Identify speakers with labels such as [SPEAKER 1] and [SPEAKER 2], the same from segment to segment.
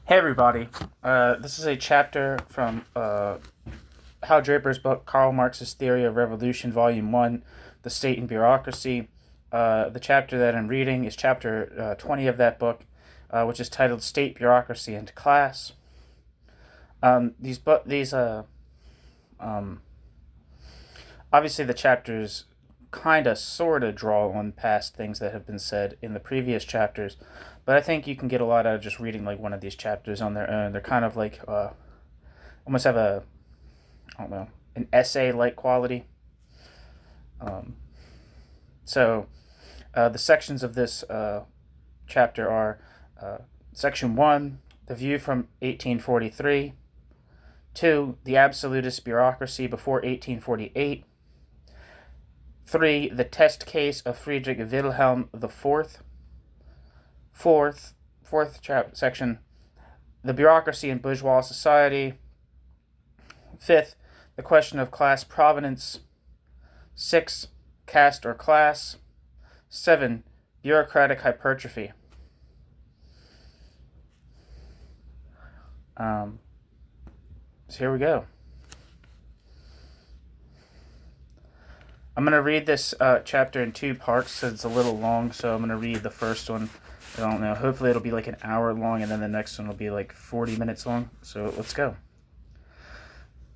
[SPEAKER 1] Hey everybody, this is a chapter from Hal Draper's book, Karl Marx's Theory of Revolution, Volume 1, The State and Bureaucracy. The chapter that I'm reading is chapter 20 of that book, which is titled State, Bureaucracy, and Class. Um, obviously the chapters kind of sort of draw on past things that have been said in the previous chapters, but I think you can get a lot out of just reading like one of these chapters on their own. They're kind of like almost have I don't know, an essay like quality. Um, so the sections of this chapter are Section 1, the view from 1843, 2, the absolutist bureaucracy before 1848, 3, the test case of Friedrich Wilhelm IV, fourth section, the bureaucracy in bourgeois society, 5th, the question of class provenance, 6, caste or class, 7, bureaucratic hypertrophy. So here we go. I'm going to read this chapter in two parts because it's a little long, so I'm going to read the first one. I don't know, hopefully it'll be like an hour long, and then the next one will be like 40 minutes long. So let's go.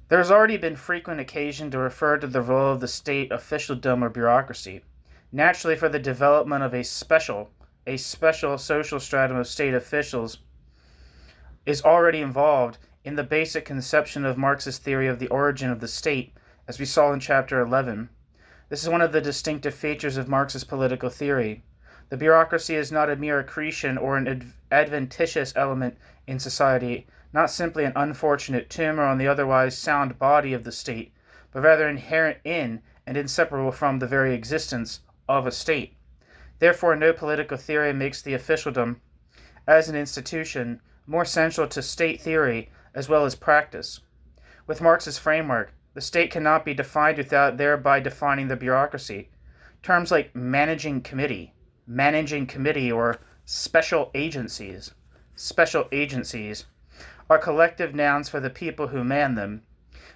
[SPEAKER 1] There has already been frequent occasion to refer to the role of the state officialdom or bureaucracy. Naturally, for the development of a special social stratum of state officials is already involved in the basic conception of Marx's theory of the origin of the state, as we saw in chapter 11. This is one of the distinctive features of Marx's political theory. The bureaucracy is not a mere accretion or an adventitious element in society, not simply an unfortunate tumor on the otherwise sound body of the state, but rather inherent in and inseparable from the very existence of a state. Therefore, no political theory makes the officialdom, as an institution, more central to state theory as well as practice. With Marx's framework, the state cannot be defined without thereby defining the bureaucracy. Terms like managing committee, or special agencies are collective nouns for the people who man them.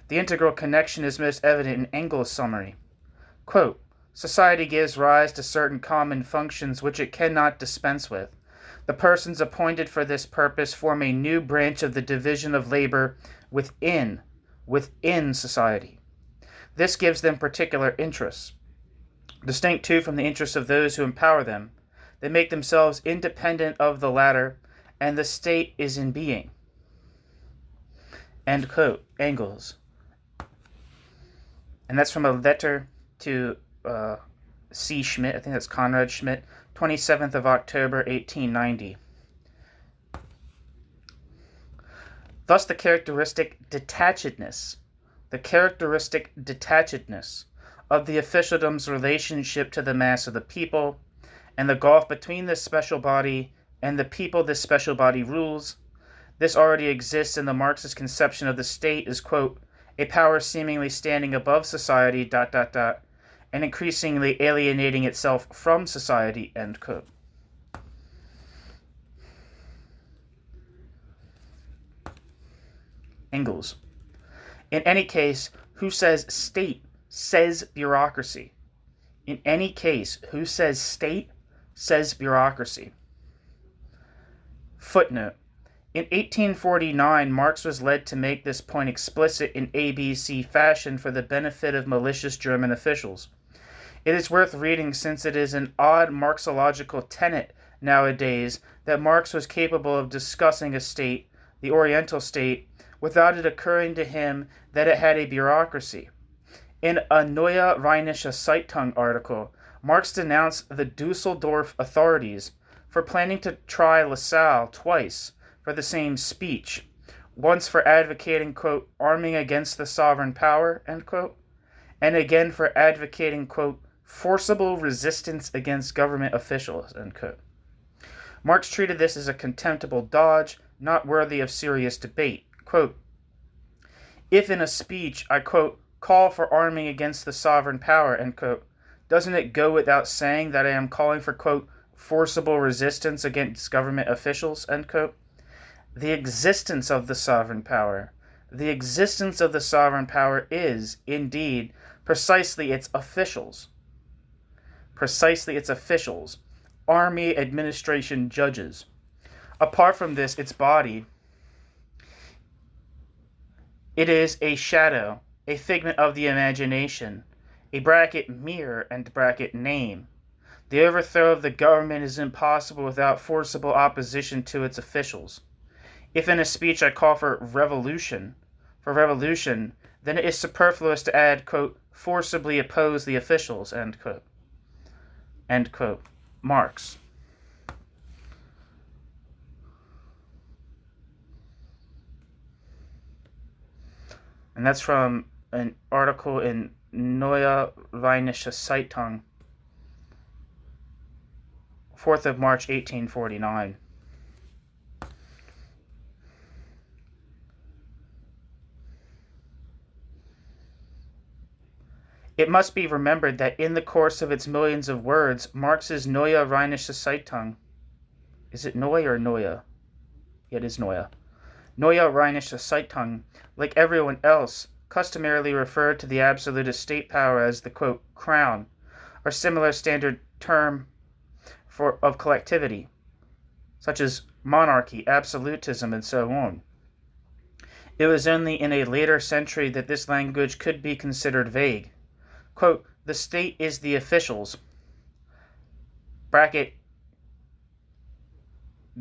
[SPEAKER 1] The integral connection is most evident in Engels' summary. Quote, society gives rise to certain common functions which it cannot dispense with. The persons appointed for this purpose form a new branch of the division of labor within society. This gives them particular interests, distinct too from the interests of those who empower them. They make themselves independent of the latter, and the state is in being. End quote. Engels. And that's from a letter to C. Schmidt, I think that's Conrad Schmidt, 27th of October, 1890. Thus the characteristic detachedness of the officialdom's relationship to the mass of the people, and the gulf between this special body and the people this special body rules, this already exists in the Marxist conception of the state as, quote, a power seemingly standing above society, and increasingly alienating itself from society, end quote. Engels. In any case, who says state says bureaucracy. In any case, who says state says bureaucracy. Footnote. In 1849, Marx was led to make this point explicit in ABC fashion for the benefit of malicious German officials. It is worth reading since it is an odd Marxological tenet nowadays that Marx was capable of discussing a state, the Oriental state, without it occurring to him that it had a bureaucracy. In a Neue Rheinische Zeitung article, Marx denounced the Dusseldorf authorities for planning to try Lassalle twice for the same speech, once for advocating, quote, arming against the sovereign power, end quote, and again for advocating, quote, forcible resistance against government officials, end quote. Marx treated this as a contemptible dodge, not worthy of serious debate. Quote, if in a speech I, quote, call for arming against the sovereign power, end quote, doesn't it go without saying that I am calling for, quote, forcible resistance against government officials, end quote? The existence of the sovereign power. The existence of the sovereign power is, indeed, precisely its officials. Precisely its officials. Army, administration, judges. Apart from this, its body, it is a shadow, a figment of the imagination, a bracket mirror and bracket name. The overthrow of the government is impossible without forcible opposition to its officials. If in a speech I call for revolution, then it is superfluous to add, quote, forcibly oppose the officials, end quote. End quote. Marx. And that's from an article in Neue Rheinische Zeitung, 4th of March, 1849. It must be remembered that in the course of its millions of words, Marx's Neue Rheinische Zeitung, is it Neue or Neue? Yeah, it is Neue. Neue Rheinische Zeitung, like everyone else, customarily referred to the absolute state power as the, quote, crown, or similar standard term of collectivity, such as monarchy, absolutism, and so on. It was only in a later century that this language could be considered vague. Quote, the state is the officials, bracket,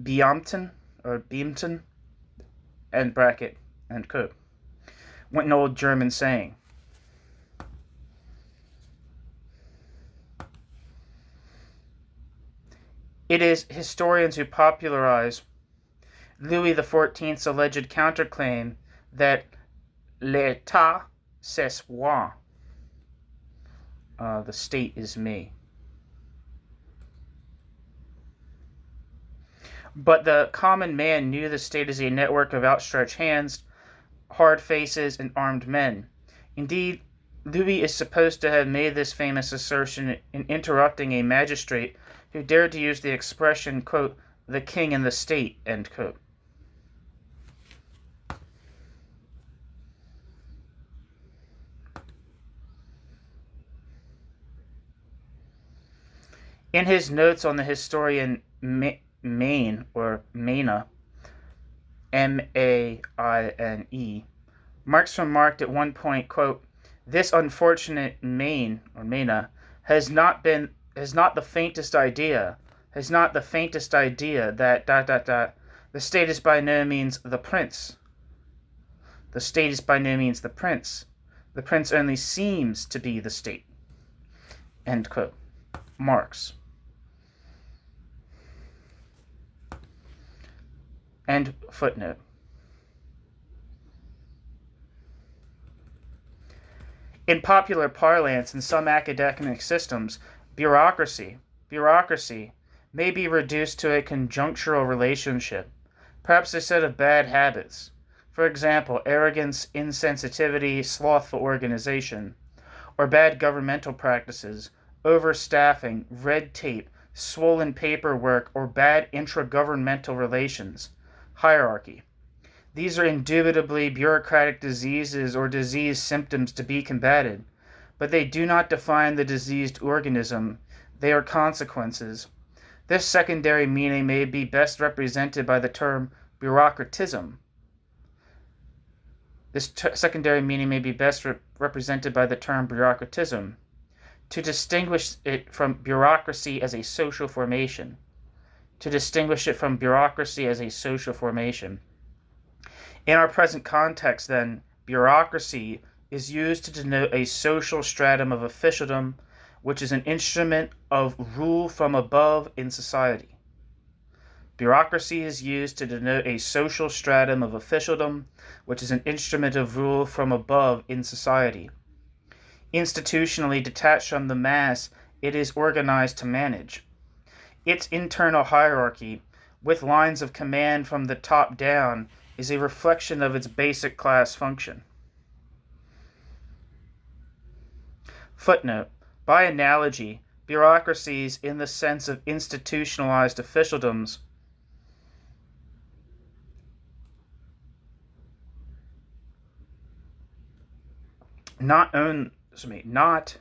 [SPEAKER 1] Beamten, or Beamten, end bracket, end quote. Went an old German saying. It is historians who popularize Louis XIV's alleged counterclaim that l'état c'est moi, the state is me. But the common man knew the state as a network of outstretched hands, hard faces, and armed men. Indeed, Louis is supposed to have made this famous assertion in interrupting a magistrate who dared to use the expression, quote, the king and the state, end quote. In his notes on the historian Maine, or Maine, M-A-I-N-E, Marx remarked at one point, quote, this unfortunate Maine, or Maine, has not the faintest idea that ... the state is by no means the prince. The state is by no means the prince. The prince only seems to be the state. End quote. Marx. End footnote. In popular parlance in some academic systems, bureaucracy may be reduced to a conjunctural relationship, perhaps a set of bad habits. For example, arrogance, insensitivity, slothful organization, or bad governmental practices, overstaffing, red tape, swollen paperwork, or bad intragovernmental relations, hierarchy. These are indubitably bureaucratic diseases or disease symptoms to be combated, but they do not define the diseased organism. They are consequences. This secondary meaning may be best represented by the term bureaucratism. To distinguish it from bureaucracy as a social formation. In our present context, then, bureaucracy is used to denote a social stratum of officialdom, which is an instrument of rule from above in society. Bureaucracy is used to denote a social stratum of officialdom, which is an instrument of rule from above in society. Institutionally detached from the mass, it is organized to manage. Its internal hierarchy, with lines of command from the top down, is a reflection of its basic class function. Footnote. By analogy, bureaucracies in the sense of institutionalized officialdoms not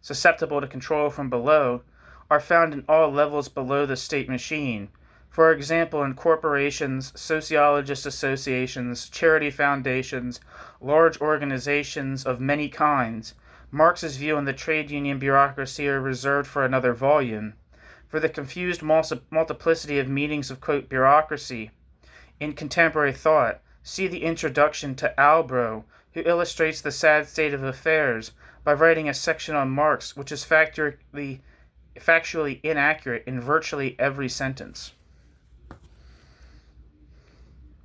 [SPEAKER 1] susceptible to control from below, are found in all levels below the state machine. For example, in corporations, sociologist associations, charity foundations, large organizations of many kinds. Marx's view on the trade union bureaucracy are reserved for another volume. For the confused multiplicity of meanings of, quote, bureaucracy in contemporary thought, see the introduction to Albro, who illustrates the sad state of affairs by writing a section on Marx which is factually inaccurate in virtually every sentence.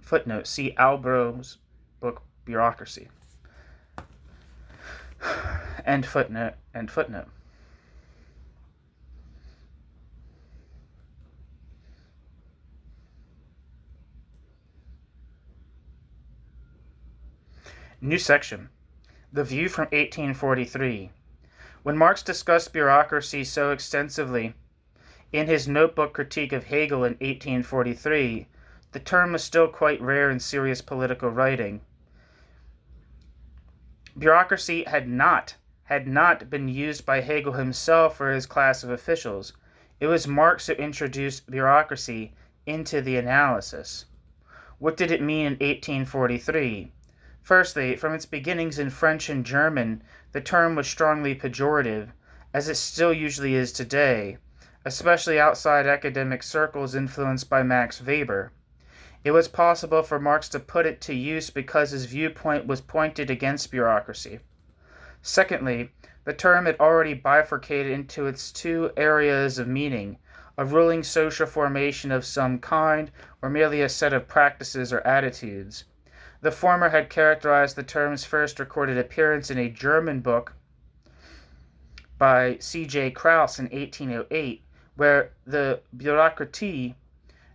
[SPEAKER 1] Footnote, see Albro's book Bureaucracy. End footnote, end footnote. New section. The view from 1843. When Marx discussed bureaucracy so extensively in his notebook critique of Hegel in 1843, the term was still quite rare in serious political writing. Bureaucracy had not been used by Hegel himself for his class of officials. It was Marx who introduced bureaucracy into the analysis. What did it mean in 1843? Firstly, from its beginnings in French and German, the term was strongly pejorative, as it still usually is today, especially outside academic circles influenced by Max Weber. It was possible for Marx to put it to use because his viewpoint was pointed against bureaucracy. Secondly, the term had already bifurcated into its two areas of meaning, a ruling social formation of some kind, or merely a set of practices or attitudes. The former had characterized the term's first recorded appearance in a German book by C.J. Krauss in 1808, where the Bureaucratie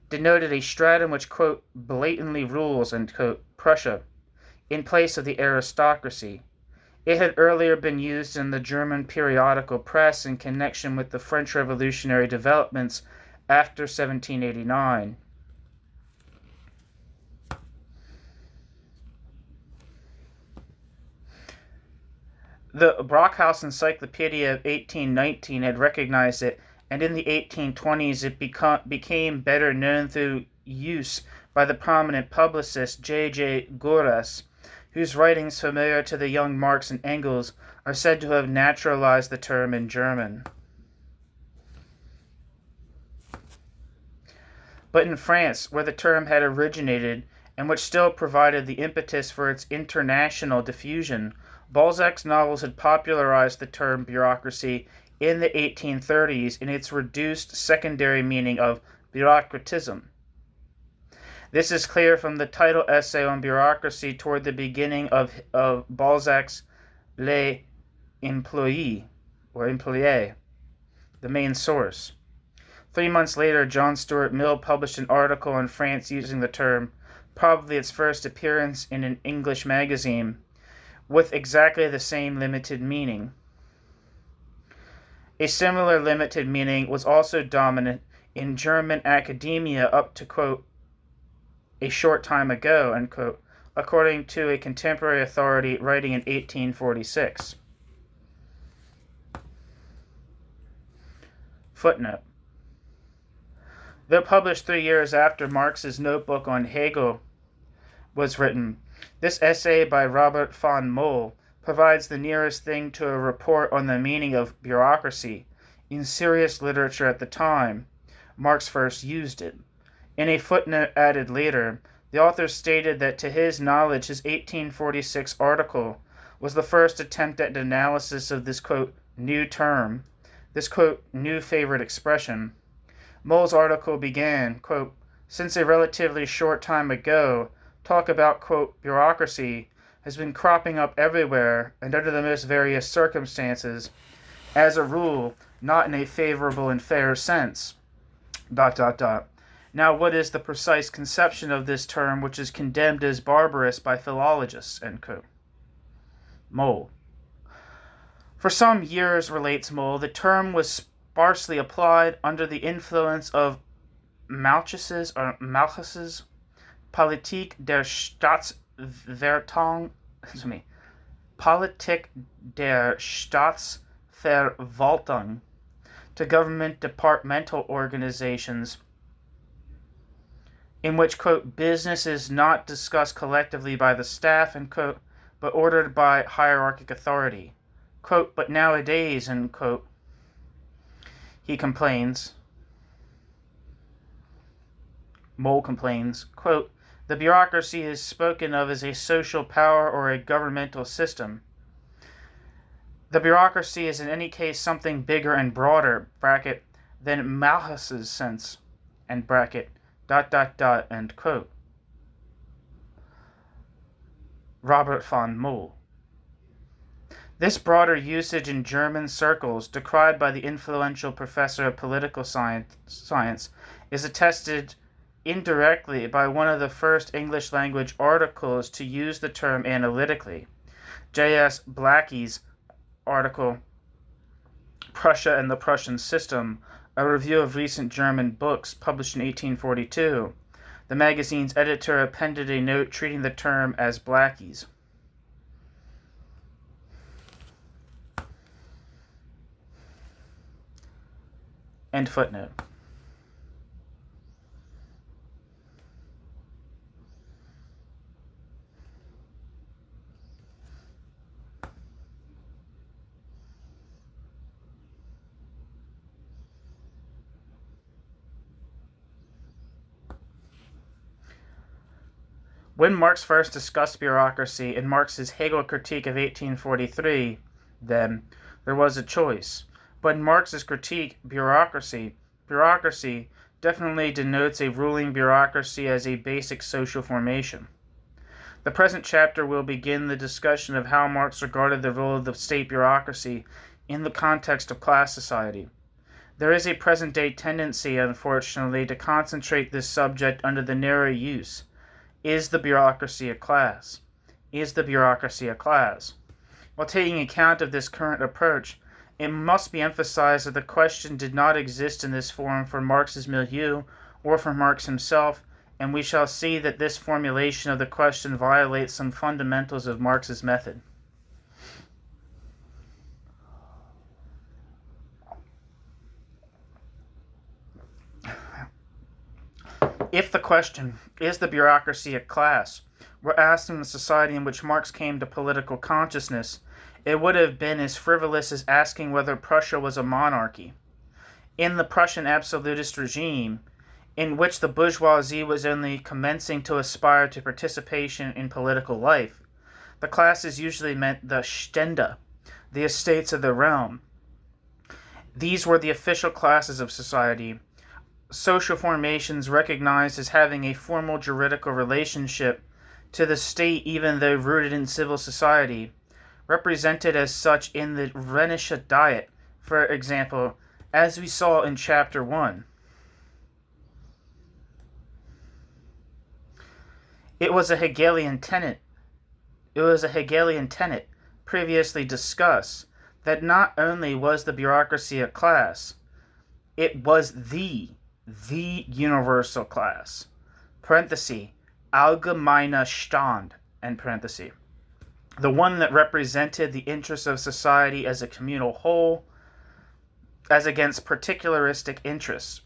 [SPEAKER 1] denoted a stratum which, quote, blatantly rules, end quote, Prussia, in place of the aristocracy. It had earlier been used in the German periodical press in connection with the French revolutionary developments after 1789. The Brockhaus Encyclopedia of 1819 had recognized it, and in the 1820s it became better known through use by the prominent publicist J.J. Goras, whose writings familiar to the young Marx and Engels are said to have naturalized the term in German. But in France, where the term had originated, and which still provided the impetus for its international diffusion, Balzac's novels had popularized the term bureaucracy in the 1830s in its reduced secondary meaning of bureaucratism. This is clear from the title essay on bureaucracy toward the beginning of Balzac's Les Employés, or Employés, the main source. 3 months later, John Stuart Mill published an article on France using the term, probably its first appearance in an English magazine, with exactly the same limited meaning. A similar limited meaning was also dominant in German academia up to, quote, a short time ago, end quote, according to a contemporary authority writing in 1846. Footnote. Though published 3 years after Marx's notebook on Hegel was written, this essay by Robert von Moll provides the nearest thing to a report on the meaning of bureaucracy in serious literature at the time Marx first used it. In a footnote added later, the author stated that to his knowledge his 1846 article was the first attempt at analysis of this, quote, new term, this, quote, new favorite expression. Moll's article began, quote, since a relatively short time ago, talk about, quote, bureaucracy has been cropping up everywhere and under the most various circumstances, as a rule, not in a favorable and fair sense, ... Now, what is the precise conception of this term which is condemned as barbarous by philologists, end quote. Moll. For some years, relates Moll, the term was sparsely applied under the influence of Malthus's Politik der Staatsverwaltung Politik der Staatsverwaltung, to government departmental organizations in which, quote, business is not discussed collectively by the staff, and, quote, but ordered by hierarchic authority. Quote, but nowadays, end quote, he complains, Mole complains, quote, the bureaucracy is spoken of as a social power or a governmental system. The bureaucracy is in any case something bigger and broader, bracket, than Malthus's sense, and bracket, ... end quote. Robert von Moll. This broader usage in German circles, decried by the influential professor of political science, is attested indirectly by one of the first English-language articles to use the term analytically, J.S. Blackie's article, Prussia and the Prussian System, a review of recent German books, published in 1842. The magazine's editor appended a note treating the term as Blackie's. End footnote. When Marx first discussed bureaucracy in Marx's Hegel critique of 1843, then, there was a choice. But in Marx's critique, bureaucracy definitely denotes a ruling bureaucracy as a basic social formation. The present chapter will begin the discussion of how Marx regarded the role of the state bureaucracy in the context of class society. There is a present-day tendency, unfortunately, to concentrate this subject under the narrow use. Is the bureaucracy a class? Is the bureaucracy a class? While taking account of this current approach, it must be emphasized that the question did not exist in this form for Marx's milieu or for Marx himself, and we shall see that this formulation of the question violates some fundamentals of Marx's method. If the question, is the bureaucracy a class, were asked in the society in which Marx came to political consciousness, it would have been as frivolous as asking whether Prussia was a monarchy. In the Prussian absolutist regime, in which the bourgeoisie was only commencing to aspire to participation in political life, the classes usually meant the Stände, the estates of the realm. These were the official classes of society, social formations recognized as having a formal juridical relationship to the state even though rooted in civil society, represented as such in the Rheinische Diet, for example, as we saw in Chapter 1. It was a Hegelian tenet previously discussed that not only was the bureaucracy a class, it was the universal class, parenthesis, allgemeiner Stand, end parenthesis, the one that represented the interests of society as a communal whole, as against particularistic interests.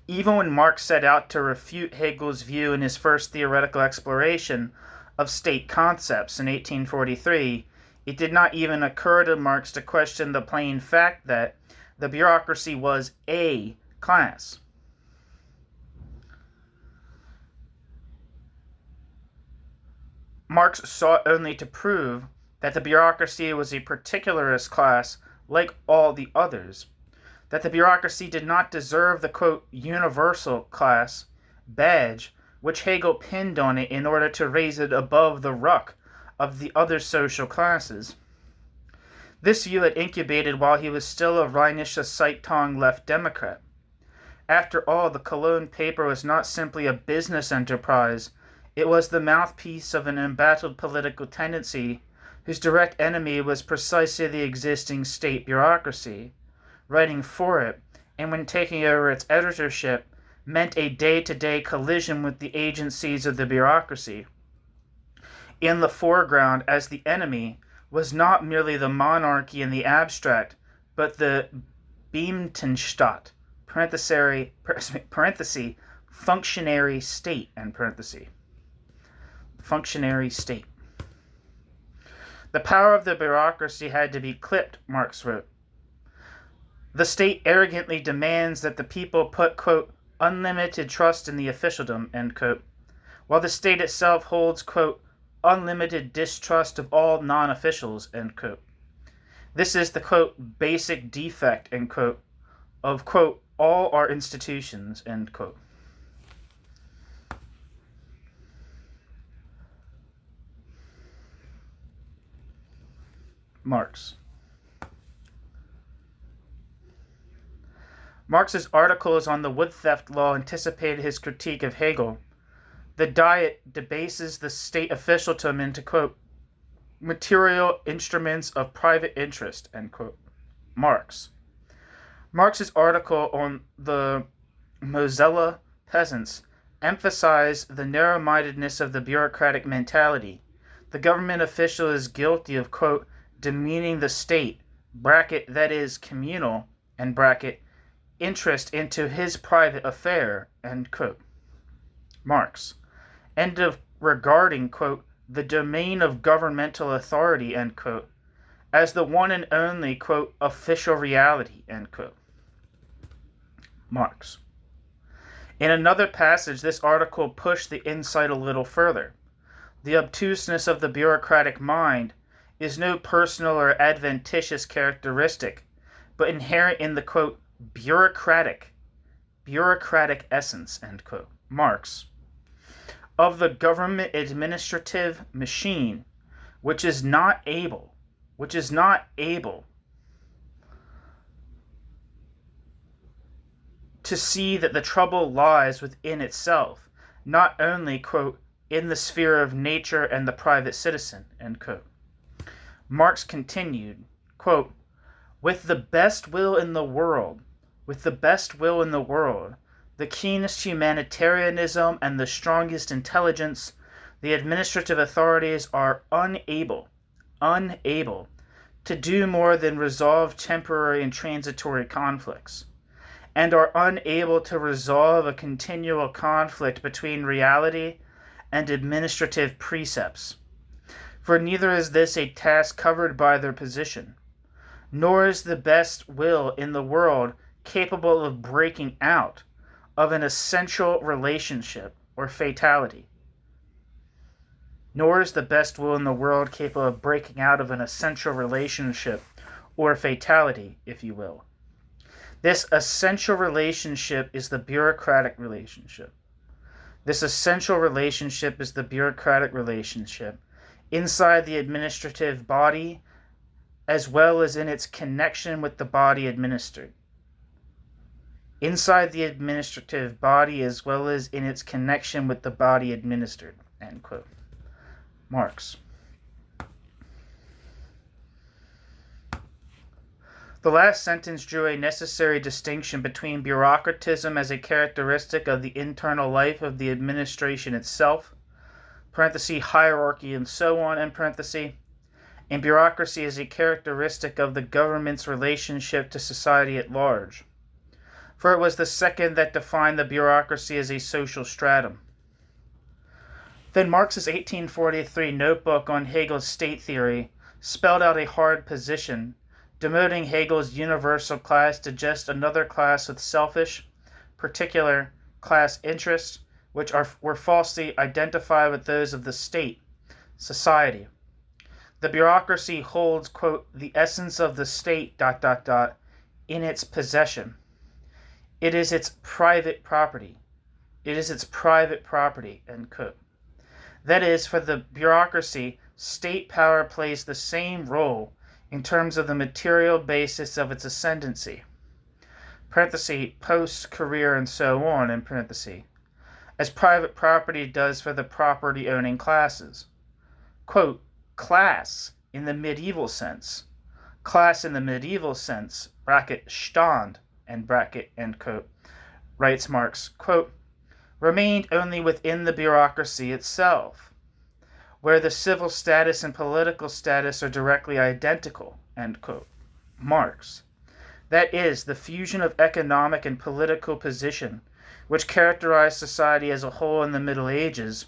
[SPEAKER 1] Even when Marx set out to refute Hegel's view in his first theoretical exploration of state concepts in 1843, it did not even occur to Marx to question the plain fact that the bureaucracy was a class. Marx sought only to prove that the bureaucracy was a particularist class like all the others, that the bureaucracy did not deserve the, quote, universal class badge which Hegel pinned on it in order to raise it above the ruck of the other social classes. This view had incubated while he was still a Rheinische Zeitung left Democrat. After all, the Cologne paper was not simply a business enterprise, it was the mouthpiece of an embattled political tendency whose direct enemy was precisely the existing state bureaucracy. Writing for it, and when taking over its editorship, meant a day-to-day collision with the agencies of the bureaucracy. In the foreground as the enemy was not merely the monarchy in the abstract, but the Beamtenstaat, parenthesis, functionary state, end parenthesis. Functionary state. The power of the bureaucracy had to be clipped, Marx wrote. The state arrogantly demands that the people put, quote, unlimited trust in the officialdom, end quote, while the state itself holds, quote, unlimited distrust of all non-officials, end quote. This is the, quote, basic defect, end quote, of, quote, all our institutions, end quote. Marx. Marx's articles on the wood theft law anticipated his critique of Hegel. The Diet debases the state officialdom into, quote, material instruments of private interest, end quote. Marx. Marx's article on the Mosella peasants emphasized the narrow-mindedness of the bureaucratic mentality. The government official is guilty of, quote, demeaning the state, bracket, that is, communal, and bracket, interest into his private affair, end quote. Marx. And of regarding, quote, the domain of governmental authority, end quote, as the one and only, quote, official reality, end quote. Marx. In another passage, this article pushed the insight a little further. The obtuseness of the bureaucratic mind is no personal or adventitious characteristic, but inherent in the, quote, bureaucratic essence, end quote. Marx. Of the government administrative machine, which is not able to see that the trouble lies within itself, not only, quote, in the sphere of nature and the private citizen, end quote. Marx continued, quote, with the best will in the world, the keenest humanitarianism and the strongest intelligence, the administrative authorities are unable to do more than resolve temporary and transitory conflicts, and are unable to resolve a continual conflict between reality and administrative precepts. For neither is this a task covered by their position, nor is the best will in the world capable of breaking out of an essential relationship or fatality. Nor is the best will in the world capable of breaking out of an essential relationship or fatality, if you will. This essential relationship is the bureaucratic relationship. Inside the administrative body, as well as in its connection with the body administered. End quote. Marx. The last sentence drew a necessary distinction between bureaucratism as a characteristic of the internal life of the administration itself, parenthesis, hierarchy and so on, end parenthesis, and bureaucracy as a characteristic of the government's relationship to society at large. For it was the second that defined the bureaucracy as a social stratum. Then Marx's 1843 notebook on Hegel's state theory spelled out a hard position, demoting Hegel's universal class to just another class with selfish, particular class interests, which were falsely identified with those of the state, society. The bureaucracy holds, quote, the essence of the state, in its possession. It is its private property, end quote. That is, for the bureaucracy, state power plays the same role in terms of the material basis of its ascendancy, parenthesis, post, career, and so on, in parenthesis, as private property does for the property-owning classes. Quote, class in the medieval sense, bracket, Stand, and bracket, end quote, writes Marx, quote, remained only within the bureaucracy itself, where the civil status and political status are directly identical, end quote. Marx. That is, the fusion of economic and political position, which characterized society as a whole in the Middle Ages,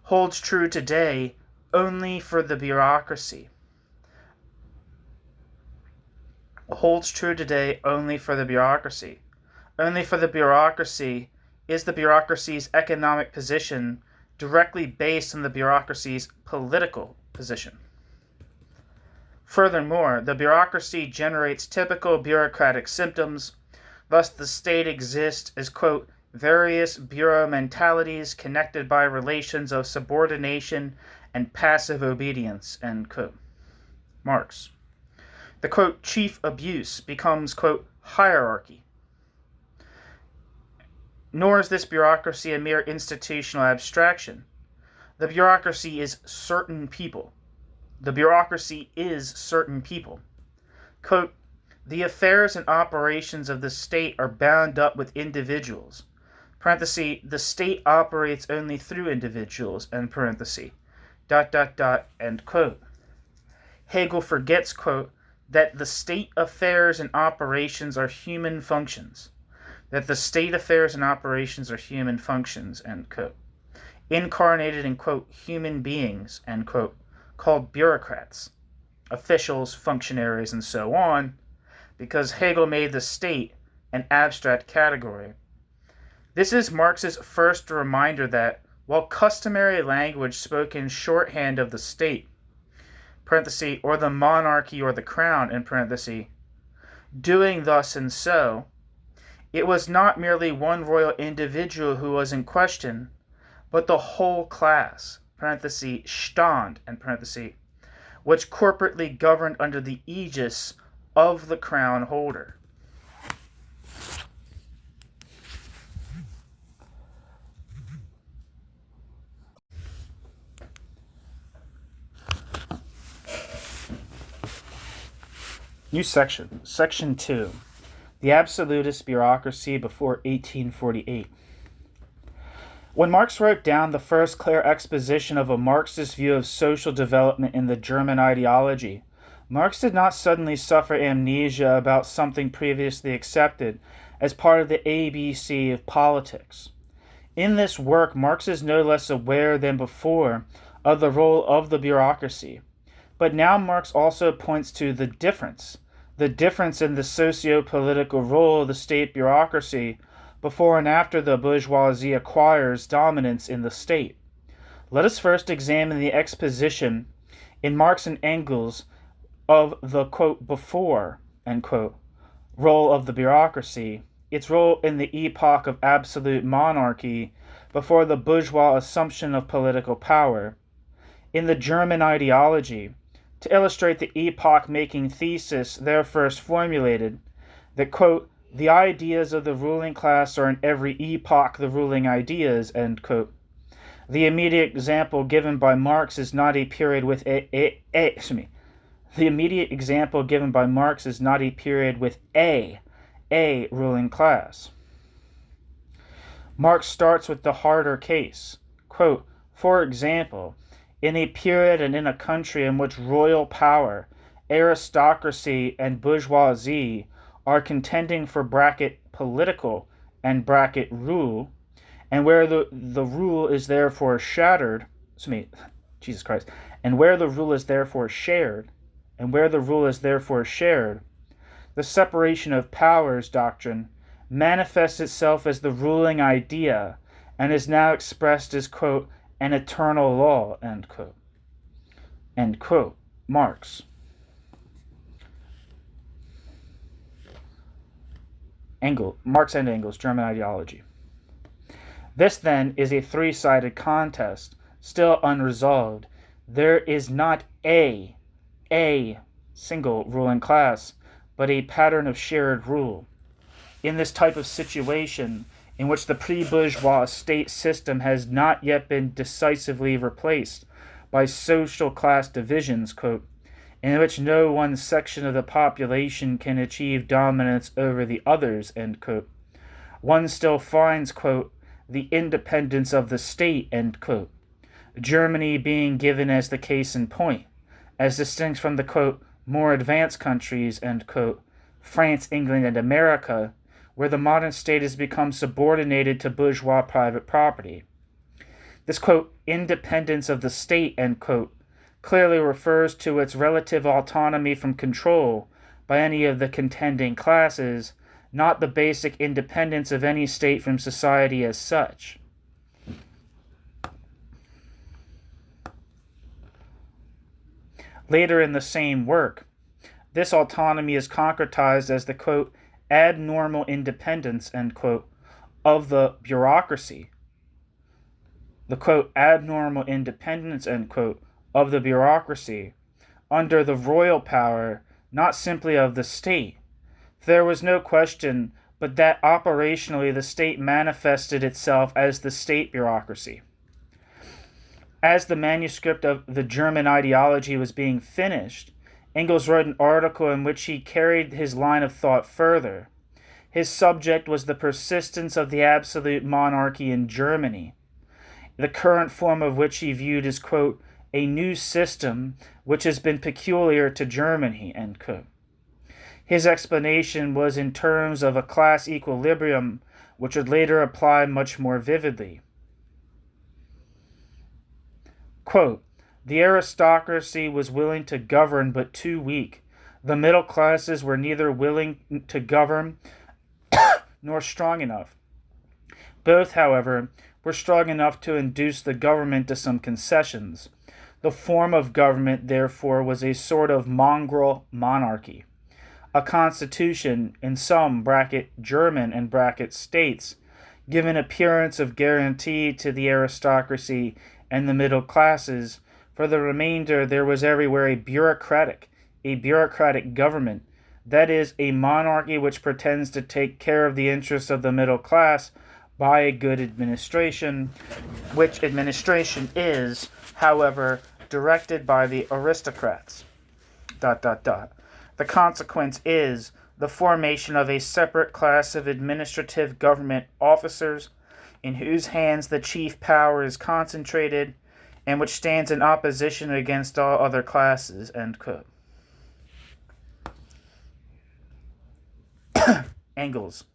[SPEAKER 1] holds true today only for the bureaucracy. Holds true today only for the bureaucracy. Only for the bureaucracy is the bureaucracy's economic position directly based on the bureaucracy's political position. Furthermore, the bureaucracy generates typical bureaucratic symptoms, thus the state exists as, quote, various bureau mentalities connected by relations of subordination and passive obedience, end quote. Marx. The, quote, chief abuse becomes, quote, hierarchy. Nor is this bureaucracy a mere institutional abstraction. The bureaucracy is certain people. The bureaucracy is certain people. Quote, the affairs and operations of the state are bound up with individuals. Parenthesis, the state operates only through individuals, end parenthesis, ... end quote. Hegel forgets, quote, that the state affairs and operations are human functions. That the state affairs and operations are human functions, end quote. Incarnated in, quote, human beings, end quote, called bureaucrats, officials, functionaries, and so on, because Hegel made the state an abstract category. This is Marx's first reminder that, while customary language spoken shorthand of the state, parenthesis, or the monarchy or the crown, in parenthesis, doing thus and so, it was not merely one royal individual who was in question, but the whole class, parenthesis, Stand, and parenthesis, which corporately governed under the aegis of the crown holder. New section, Section 2, the absolutist bureaucracy before 1848. When Marx wrote down the first clear exposition of a Marxist view of social development in the German ideology, Marx did not suddenly suffer amnesia about something previously accepted as part of the ABC of politics. In this work, Marx is no less aware than before of the role of the bureaucracy. But now Marx also points to the difference in the socio-political role of the state bureaucracy before and after the bourgeoisie acquires dominance in the state. Let us first examine the exposition in Marx and Engels of the, quote, before, end quote, role of the bureaucracy, its role in the epoch of absolute monarchy before the bourgeois assumption of political power. In the German ideology, to illustrate the epoch-making thesis there first formulated, that, quote, the ideas of the ruling class are in every epoch the ruling ideas, end quote. The immediate example given by Marx is not a period with The immediate example given by Marx is not a period with a ruling class. Marx starts with the harder case. Quote, for example, in a period and in a country in which royal power, aristocracy, and bourgeoisie are contending for bracket political and bracket rule, and where the rule is therefore shattered, and where the rule is therefore shared, the separation of powers doctrine manifests itself as the ruling idea and is now expressed as, quote, an eternal law, end quote. End quote. Marx. Marx and Engels, German ideology. This, then, is a three-sided contest, still unresolved. There is not a single ruling class, but a pattern of shared rule. In this type of situation, in which the pre-bourgeois state system has not yet been decisively replaced by social class divisions, quote, in which no one section of the population can achieve dominance over the others, end quote, one still finds, quote, the independence of the state, end quote, Germany being given as the case in point, as distinct from the, quote, more advanced countries, end quote, France, England, and America, where the modern state has become subordinated to bourgeois private property. This, quote, independence of the state, end quote, clearly refers to its relative autonomy from control by any of the contending classes, not the basic independence of any state from society as such. Later in the same work, this autonomy is concretized as the, quote, abnormal independence, end quote, of the bureaucracy. The, quote, abnormal independence, end quote, of the bureaucracy under the royal power, not simply of the state. There was no question but that operationally the state manifested itself as the state bureaucracy. As the manuscript of the German ideology was being finished, Engels wrote an article in which he carried his line of thought further. His subject was the persistence of the absolute monarchy in Germany, the current form of which he viewed as, quote, a new system which has been peculiar to Germany, end quote. His explanation was in terms of a class equilibrium which would later apply much more vividly. Quote, the aristocracy was willing to govern but too weak. The middle classes were neither willing to govern nor strong enough. Both, however, were strong enough to induce the government to some concessions. The form of government, therefore, was a sort of mongrel monarchy. A constitution, in some German and states, give an appearance of guarantee to the aristocracy and the middle classes. For the remainder, there was everywhere a bureaucratic government, that is, a monarchy which pretends to take care of the interests of the middle class by a good administration, which administration is, however, directed by the aristocrats. ... The consequence is the formation of a separate class of administrative government officers in whose hands the chief power is concentrated and which stands in opposition against all other classes, end quote. Engels.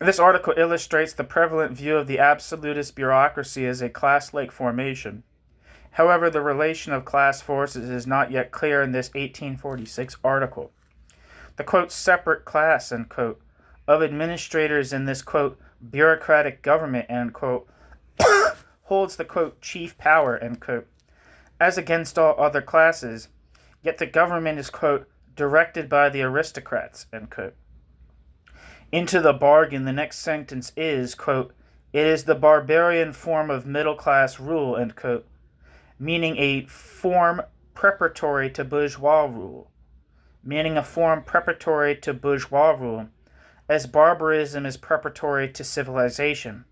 [SPEAKER 1] This article illustrates the prevalent view of the absolutist bureaucracy as a class-like formation. However, the relation of class forces is not yet clear in this 1846 article. The, quote, separate class, end quote, of administrators in this, quote, bureaucratic government, end quote, holds the, quote, chief power, end quote, as against all other classes, yet the government is, quote, directed by the aristocrats, end quote. Into the bargain, the next sentence is, quote, it is the barbarian form of middle-class rule, end quote, meaning a form preparatory to bourgeois rule, as barbarism is preparatory to civilization.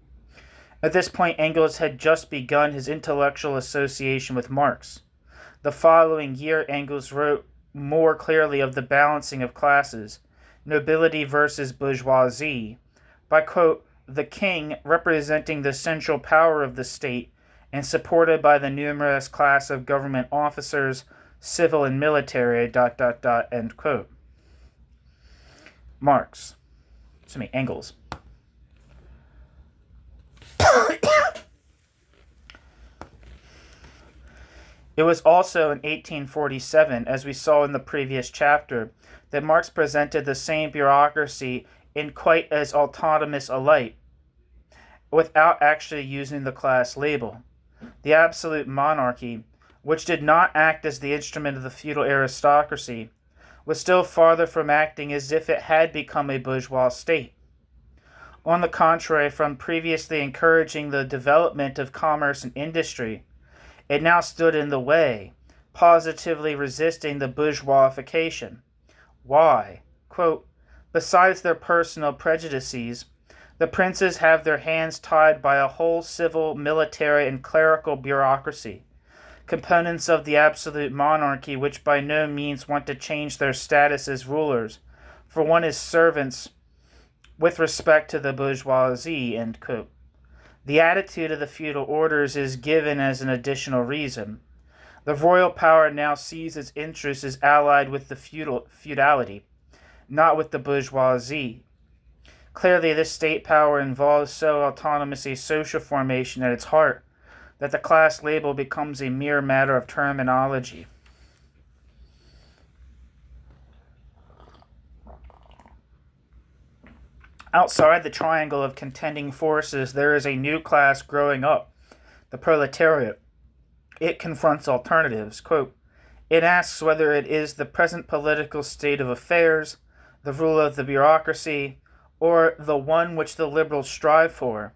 [SPEAKER 1] At this point, Engels had just begun his intellectual association with Marx. The following year, Engels wrote more clearly of the balancing of classes, nobility versus bourgeoisie, by, quote, the king representing the central power of the state and supported by the numerous class of government officers, civil and military, ... end quote. Engels. It was also in 1847, as we saw in the previous chapter, that Marx presented the same bureaucracy in quite as autonomous a light, without actually using the class label. The absolute monarchy, which did not act as the instrument of the feudal aristocracy, was still farther from acting as if it had become a bourgeois state. On the contrary, from previously encouraging the development of commerce and industry, it now stood in the way, positively resisting the bourgeoisification. Why? Quote, besides their personal prejudices, The princes have their hands tied by a whole civil, military, and clerical bureaucracy, components of the absolute monarchy which by no means want to change their status as rulers, for one is servants with respect to the bourgeoisie." End quote. The attitude of the feudal orders is given as an additional reason. The royal power now sees its interests as allied with the feudality, not with the bourgeoisie. Clearly, this state power involves so autonomous a social formation at its heart that the class label becomes a mere matter of terminology. Outside the triangle of contending forces, there is a new class growing up, the proletariat. It confronts alternatives. Quote, "It asks whether it is the present political state of affairs, the rule of the bureaucracy, or the one which the liberals strive for,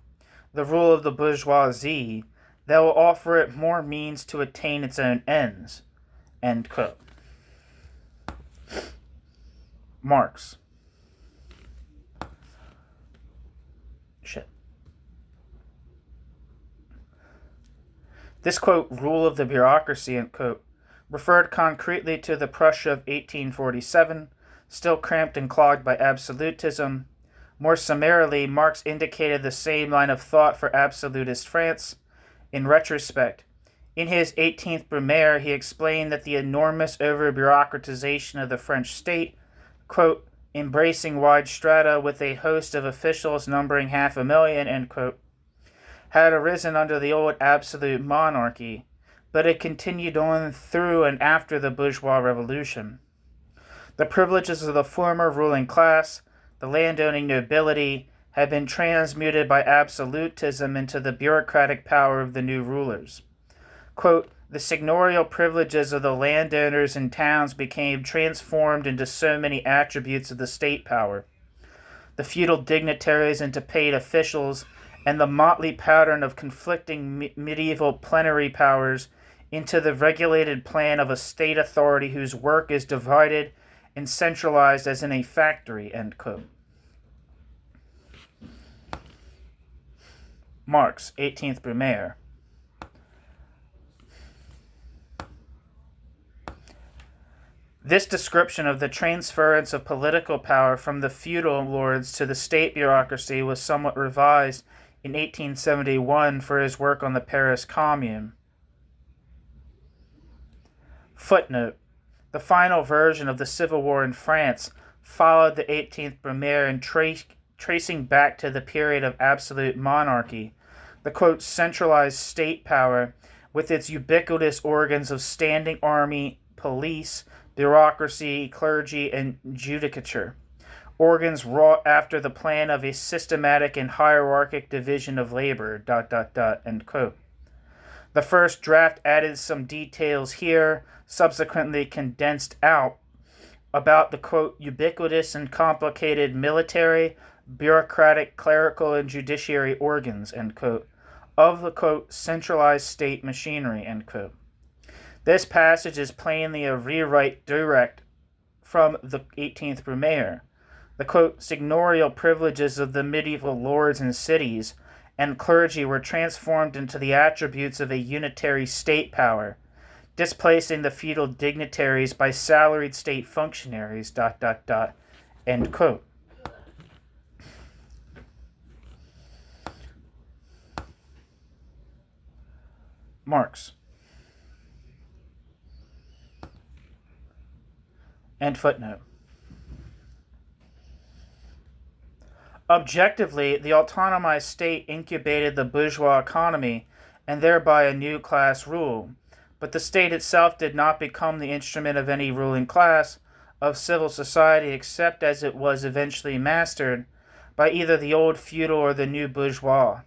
[SPEAKER 1] the rule of the bourgeoisie, that will offer it more means to attain its own ends." End quote. Marx. This, quote, "rule of the bureaucracy," end quote, referred concretely to the Prussia of 1847, still cramped and clogged by absolutism. More summarily, Marx indicated the same line of thought for absolutist France. In retrospect, in his 18th Brumaire, he explained that the enormous over-bureaucratization of the French state, quote, "embracing wide strata with a host of officials numbering 500,000, end quote, had arisen under the old absolute monarchy, but it continued on through and after the bourgeois revolution. The privileges of the former ruling class, the landowning nobility, had been transmuted by absolutism into the bureaucratic power of the new rulers. Quote, "The seigneurial privileges of the landowners in towns became transformed into so many attributes of the state power, the feudal dignitaries into paid officials, and the motley pattern of conflicting medieval plenary powers into the regulated plan of a state authority whose work is divided and centralized as in a factory," end quote. Marx, 18th Brumaire. This description of the transference of political power from the feudal lords to the state bureaucracy was somewhat revised in 1871 for his work on the Paris Commune. Footnote: the final version of the Civil War in France followed the 18th Brumaire in tracing back to the period of absolute monarchy, the quote, "centralized state power with its ubiquitous organs of standing army, police, bureaucracy, clergy, and judicature, organs wrought after the plan of a systematic and hierarchic division of labor, ... end quote. The first draft added some details here, subsequently condensed out, about the, quote, "ubiquitous and complicated military, bureaucratic, clerical, and judiciary organs," end quote, of the, quote, "centralized state machinery," end quote. This passage is plainly a rewrite direct from the 18th Brumaire. The, quote, "seigneurial privileges of the medieval lords and cities and clergy were transformed into the attributes of a unitary state power, displacing the feudal dignitaries by salaried state functionaries, ... end quote. Marx. End footnote. Objectively, the autonomized state incubated the bourgeois economy and thereby a new class rule, but the state itself did not become the instrument of any ruling class of civil society except as it was eventually mastered by either the old feudal or the new bourgeois.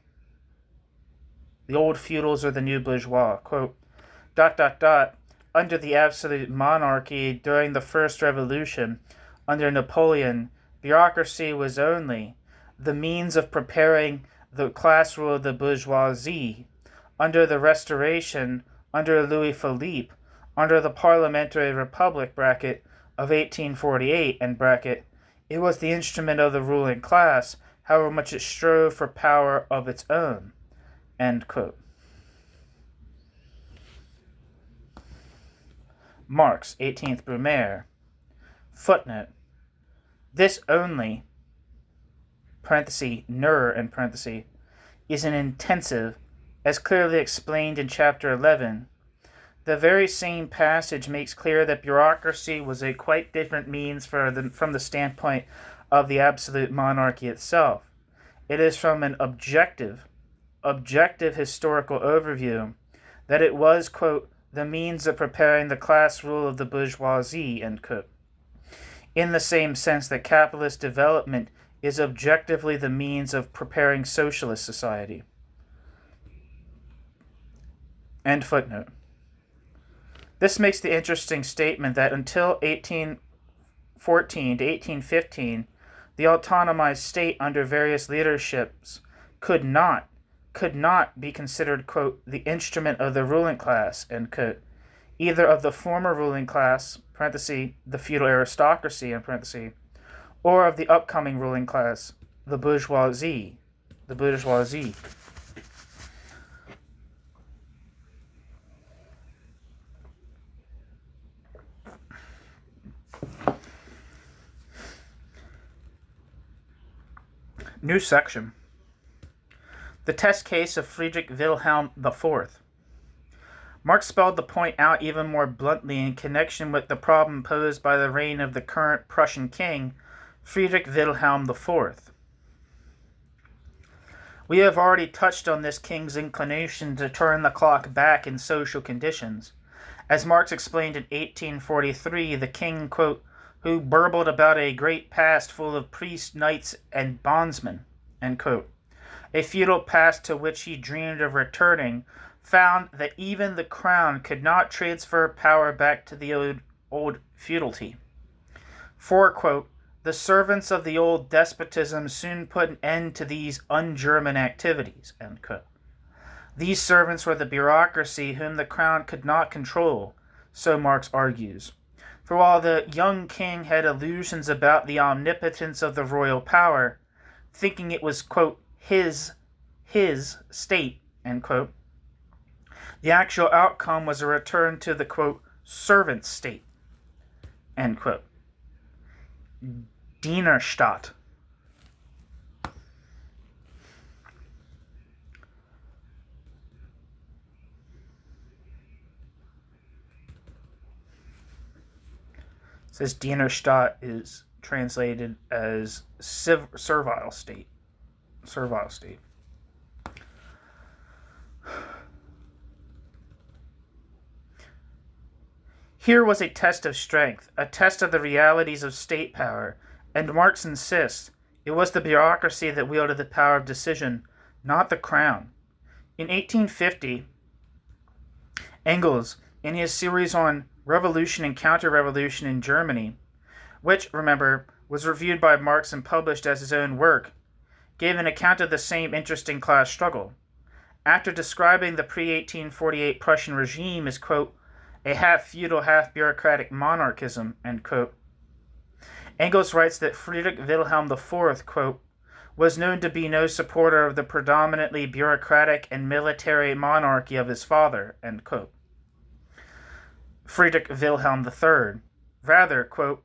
[SPEAKER 1] The old feudals or the new bourgeois. Quote, ... under the absolute monarchy during the First Revolution, under Napoleon, bureaucracy was only the means of preparing the class rule of the bourgeoisie. Under the Restoration, under Louis Philippe, under the Parliamentary Republic (of 1848), it was the instrument of the ruling class however much it strove for power of its own. End quote. Marx, 18th Brumaire. Footnote. This only, nur in parentheses, is an intensive, as clearly explained in chapter 11. The very same passage makes clear that bureaucracy was a quite different means from the standpoint of the absolute monarchy itself. It is from an objective historical overview that it was, quote, the means of preparing the class rule of the bourgeoisie, end quote, in the same sense that capitalist development is objectively the means of preparing socialist society. End footnote. This makes the interesting statement that until 1814 to 1815, the autonomized state under various leaderships could not be considered, quote, the instrument of the ruling class, end quote, either of the former ruling class, parenthesis, the feudal aristocracy, in parenthesis, or of the upcoming ruling class, the bourgeoisie. New section. The test case of Friedrich Wilhelm IV. Marx spelled the point out even more bluntly in connection with the problem posed by the reign of the current Prussian king, Friedrich Wilhelm IV. We have already touched on this king's inclination to turn the clock back in social conditions. As Marx explained in 1843, the king, quote, who burbled about a great past full of priests, knights, and bondsmen, end quote, a feudal past to which he dreamed of returning, found that even the crown could not transfer power back to the old feudality. For, quote, the servants of the old despotism soon put an end to these un-German activities, end quote. These servants were the bureaucracy whom the crown could not control, so Marx argues. For while the young king had illusions about the omnipotence of the royal power, thinking it was, quote, his state, end quote, the actual outcome was a return to the, quote, servant state, end quote. Dienerstaat. It says Dienerstaat is translated as servile state. Servile state. Here was a test of strength, a test of the realities of state power, and Marx insists it was the bureaucracy that wielded the power of decision, not the crown. In 1850, Engels, in his series on Revolution and Counter-Revolution in Germany, which, remember, was reviewed by Marx and published as his own work, gave an account of the same interesting class struggle. After describing the pre-1848 Prussian regime as, quote, a half-feudal, half-bureaucratic monarchism, end quote, Engels writes that Friedrich Wilhelm IV, quote, was known to be no supporter of the predominantly bureaucratic and military monarchy of his father, end quote. Friedrich Wilhelm III. Rather, quote,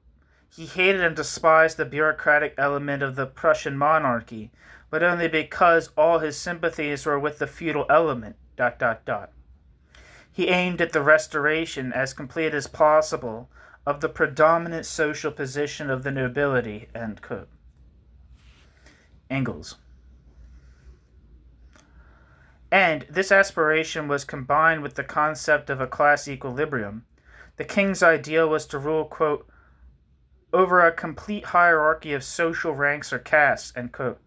[SPEAKER 1] he hated and despised the bureaucratic element of the Prussian monarchy, but only because all his sympathies were with the feudal element, ... He aimed at the restoration, as complete as possible, of the predominant social position of the nobility, end quote. Engels. And this aspiration was combined with the concept of a class equilibrium. The king's ideal was to rule, quote, over a complete hierarchy of social ranks or castes, end quote,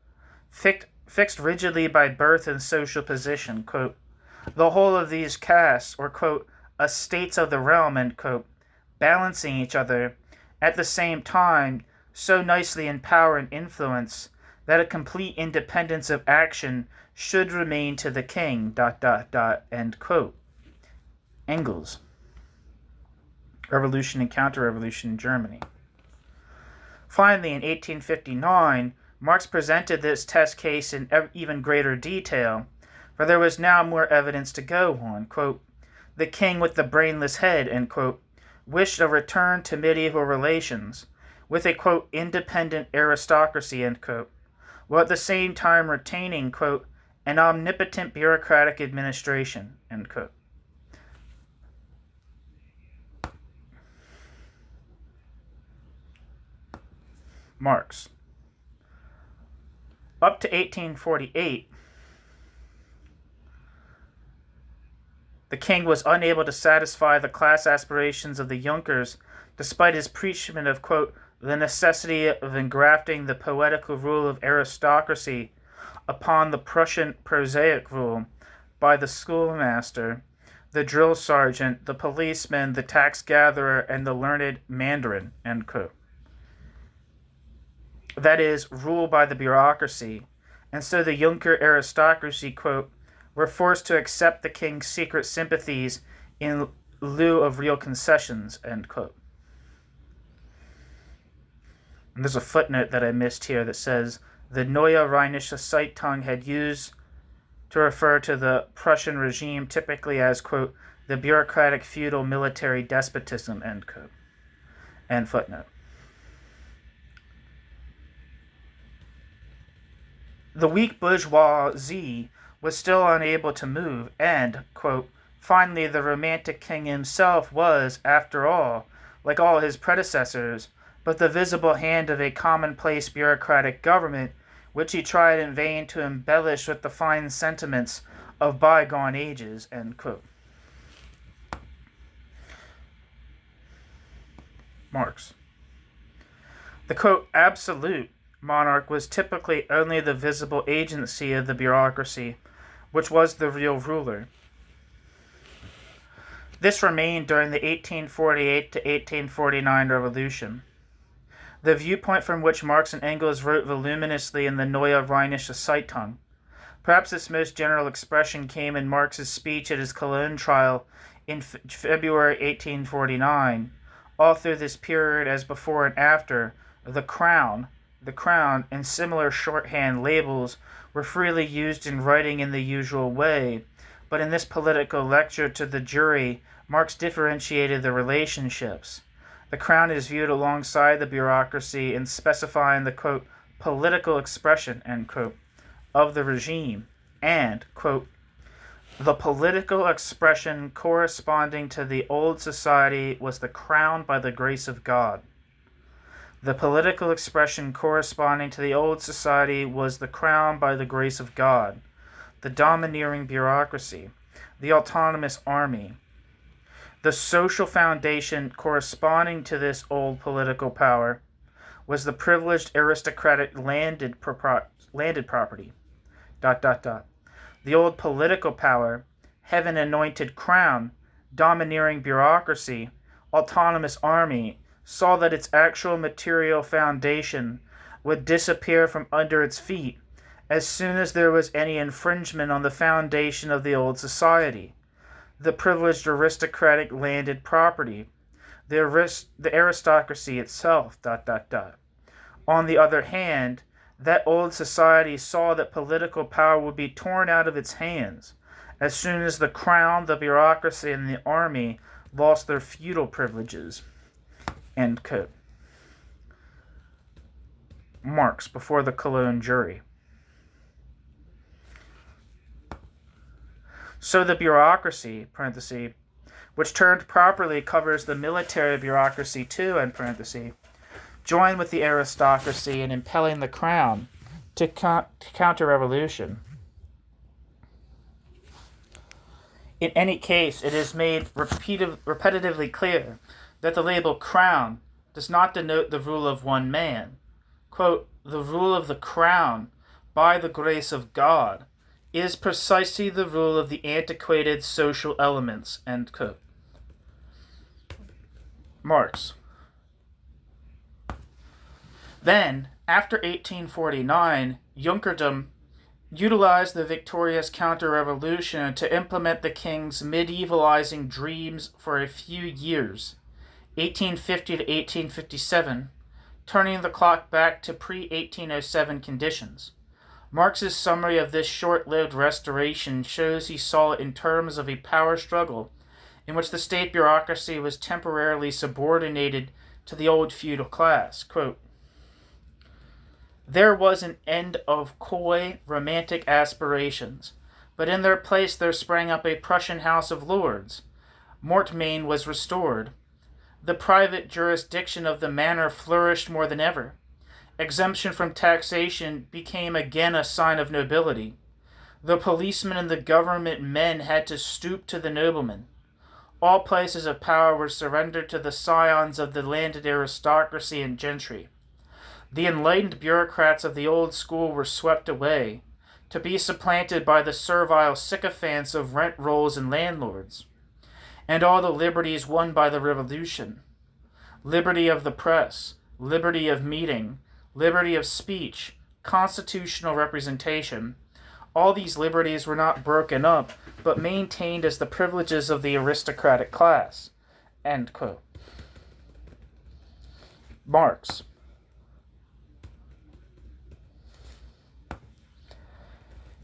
[SPEAKER 1] fixed rigidly by birth and social position, quote, the whole of these castes, or, quote, estates of the realm, end quote, balancing each other, at the same time, so nicely in power and influence, that a complete independence of action should remain to the king, ... end quote. Engels. Revolution and Counter-Revolution in Germany. Finally, in 1859, Marx presented this test case in even greater detail, for there was now more evidence to go on. Quote, the king with the brainless head, end quote, wished a return to medieval relations with a, quote, independent aristocracy, end quote, while at the same time retaining, quote, an omnipotent bureaucratic administration, end quote. Marx. Up to 1848, the king was unable to satisfy the class aspirations of the Junkers, despite his preachment of, quote, the necessity of engrafting the poetical rule of aristocracy upon the Prussian prosaic rule by the schoolmaster, the drill sergeant, the policeman, the tax gatherer, and the learned mandarin, end quote. That is, rule by the bureaucracy, and so the Junker aristocracy, quote, were forced to accept the king's secret sympathies in lieu of real concessions, end quote. And there's a footnote that I missed here that says, the Neue Rheinische Zeitung had used to refer to the Prussian regime typically as, quote, the bureaucratic feudal military despotism, end quote. End footnote. The weak bourgeoisie was still unable to move, and, quote, finally the romantic king himself was, after all, like all his predecessors, but the visible hand of a commonplace bureaucratic government, which he tried in vain to embellish with the fine sentiments of bygone ages, end quote. Marx. The, quote, absolute monarch was typically only the visible agency of the bureaucracy, which was the real ruler. This remained during the 1848 to 1849 revolution. The viewpoint from which Marx and Engels wrote voluminously in the Neue Rheinische Zeitung. Perhaps its most general expression came in Marx's speech at his Cologne trial in February 1849. All through this period, as before and after, the crown, and similar shorthand labels were freely used in writing in the usual way, but in this political lecture to the jury, Marx differentiated the relationships. The crown is viewed alongside the bureaucracy in specifying the, quote, political expression, end quote, of the regime, and, quote, the political expression corresponding to the old society was the crown by the grace of God. The political expression corresponding to the old society was the crown by the grace of God, the domineering bureaucracy, the autonomous army. The social foundation corresponding to this old political power was the privileged aristocratic landed property. ... The old political power, heaven-anointed crown, domineering bureaucracy, autonomous army, saw that its actual material foundation would disappear from under its feet as soon as there was any infringement on the foundation of the old society, the privileged aristocratic landed property, the aristocracy itself, ... On the other hand, that old society saw that political power would be torn out of its hands as soon as the crown, the bureaucracy, and the army lost their feudal privileges. End quote. Marx before the Cologne jury. So the bureaucracy, parenthesis, which termed properly covers the military bureaucracy too, end parenthesis, joined with the aristocracy in impelling the crown to counter revolution. In any case, it is made repetitively clear that the label crown does not denote the rule of one man. Quote, the rule of the crown, by the grace of God, is precisely the rule of the antiquated social elements, end quote. Marx. Then, after 1849, Junkerdom utilized the victorious counter-revolution to implement the king's medievalizing dreams for a few years, 1850 to 1857, turning the clock back to pre-1807 conditions. Marx's summary of this short-lived restoration shows he saw it in terms of a power struggle in which the state bureaucracy was temporarily subordinated to the old feudal class. Quote, there was an end of coy, romantic aspirations, but in their place there sprang up a Prussian House of Lords. Mortmain was restored. The private jurisdiction of the manor flourished more than ever. Exemption from taxation became again a sign of nobility. The policemen and the government men had to stoop to the noblemen. All places of power were surrendered to the scions of the landed aristocracy and gentry. The enlightened bureaucrats of the old school were swept away, to be supplanted by the servile sycophants of rent rolls and landlords. And all the liberties won by the Revolution, liberty of the press, liberty of meeting, liberty of speech, constitutional representation, all these liberties were not broken up, but maintained as the privileges of the aristocratic class. End quote. Marx.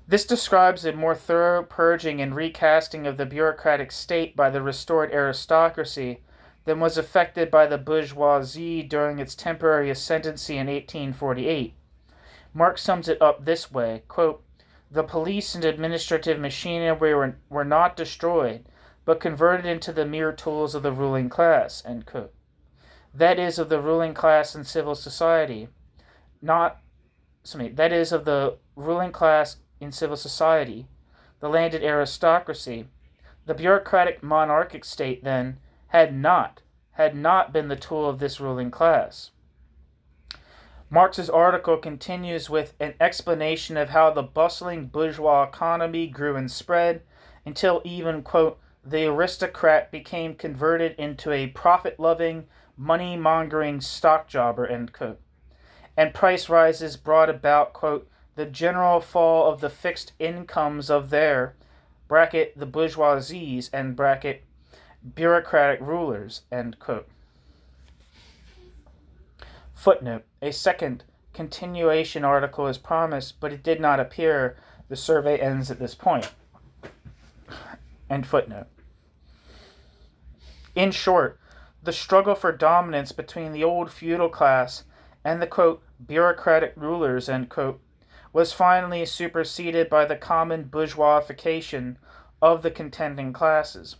[SPEAKER 1] This describes a more thorough purging and recasting of the bureaucratic state by the restored aristocracy than was effected by the bourgeoisie during its temporary ascendancy in 1848. Marx sums it up this way, quote, the police and administrative machinery were not destroyed, but converted into the mere tools of the ruling class, end quote. That is, of the ruling class in civil society, that is, of the ruling class in civil society, the landed aristocracy. The bureaucratic monarchic state, then, had not been the tool of this ruling class. Marx's article continues with an explanation of how the bustling bourgeois economy grew and spread until even, quote, the aristocrat became converted into a profit-loving, money-mongering stock jobber, end quote. And price rises brought about, quote, the general fall of the fixed incomes of their, bracket, the bourgeoisies, and bracket, bureaucratic rulers, end quote. Footnote. A second continuation article is promised, but it did not appear. The survey ends at this point. End footnote. In short, the struggle for dominance between the old feudal class and the, quote, bureaucratic rulers, end quote, was finally superseded by the common bourgeoisification of the contending classes.